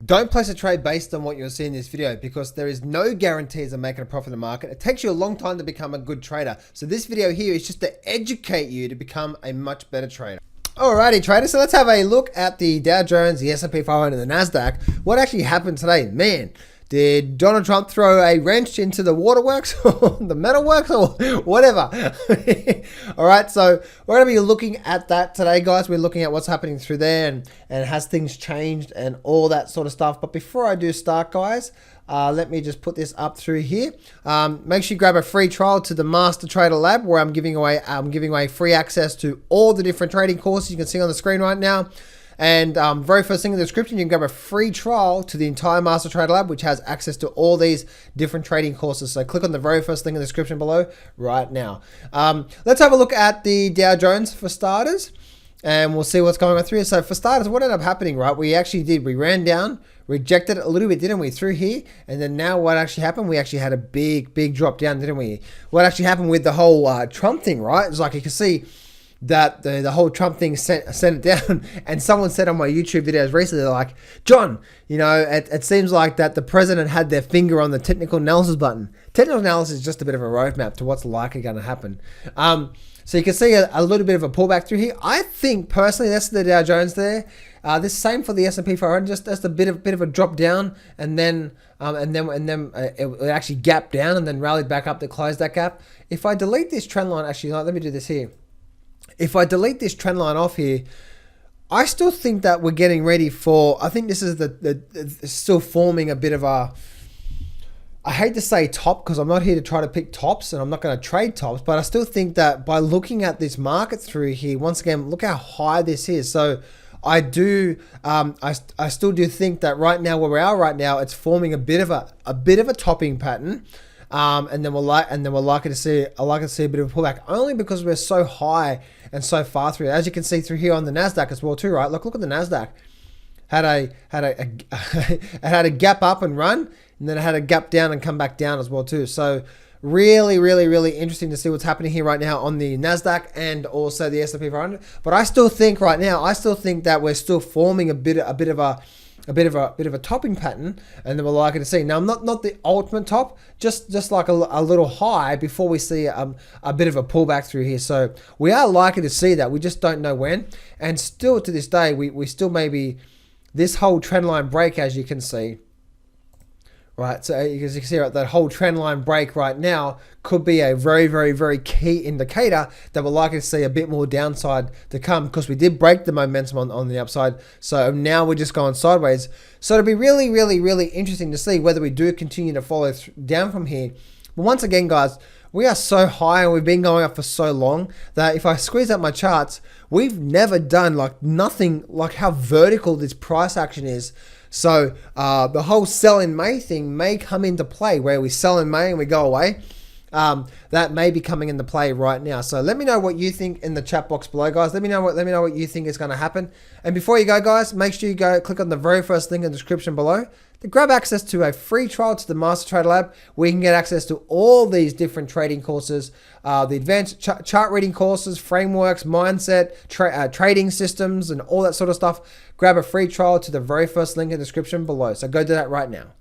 Don't place a trade based on what you're seeing in this video because there is no guarantees of making a profit in the market. It takes you a long time to become a good trader. So this video here is just to educate you to become a much better trader. Alrighty traders, so let's have a look at the Dow Jones, the S&P 500 and the Nasdaq. What actually happened today? Man, did Donald Trump throw a wrench into the waterworks or the metalworks or whatever? Alright, so we're going to be looking at that today, guys. We're looking at what's happening through there and has things changed and all that sort of stuff. But before I do start, guys, let me just put this up through here. Make sure you grab a free trial to the Master Trader Lab, where I'm giving away free access to all the different trading courses you can see on the screen right now. And very first thing in the description, you can grab a free trial to the entire Master Trader Lab, which has access to all these different trading courses. So click on the very first thing in the description below right now. Let's have a look at the Dow Jones for starters, and we'll see what's going on through here. So for starters, what ended up happening, right? We ran down, rejected it a little bit, didn't we, through here? And then now what actually happened? We actually had a big drop down, didn't we? What actually happened with the whole Trump thing, right? It's like you can see that the whole Trump thing sent it down. And someone said on my YouTube videos recently, they're like, John, you know, it seems like that the president had their finger on the technical analysis button. Technical analysis is just a bit of a roadmap to what's likely going to happen. So you can see a little bit of a pullback through here. I think personally that's the Dow Jones there. This same for the S&P 500, just a bit of a drop down, and then it actually gapped down and then rallied back up to close that gap. If I delete this trend line, actually, let me do this here. If I delete this trend line off here, I still think that we're getting ready for, I think this is still forming a bit of a, I hate to say top because I'm not here to try to pick tops and I'm not going to trade tops, but I still think that by looking at this market through here, once again, look how high this is. So I do, I still do think that right now, where we are right now, it's forming a bit of a topping pattern. And then we're likely to see a bit of a pullback, only because we're so high and so far through. As you can see through here on the Nasdaq as well too, right? Look at the Nasdaq. It had a gap up and run, and then it had a gap down and come back down as well too. So really interesting to see what's happening here right now on the Nasdaq and also the S&P 500. But I still think right now, that we're still forming a bit of a topping pattern, and then we're likely to see. Now, not the ultimate top, just like a little high before we see a bit of a pullback through here. So we are likely to see that. We just don't know when. And still to this day, we still maybe this whole trend line break, as you can see. Right, so as you can see, right, that whole trend line break right now could be a very key indicator that we're likely to see a bit more downside to come, because we did break the momentum on the upside. So now we're just going sideways. So it'll be really interesting to see whether we do continue to follow down from here. But once again, guys, we are so high and we've been going up for so long that if I squeeze out my charts, we've never done nothing like how vertical this price action is. So the whole sell in May thing may come into play, where we sell in May and we go away. That may be coming into play right now. So let me know what you think in the chat box below, guys. Let me know what you think is going to happen. And before you go, guys, make sure you go click on the very first link in the description below to grab access to a free trial to the Master Trader Lab, where you can get access to all these different trading courses, the advanced chart reading courses, frameworks, mindset, trading systems, and all that sort of stuff. Grab a free trial to the very first link in the description below. So go do that right now.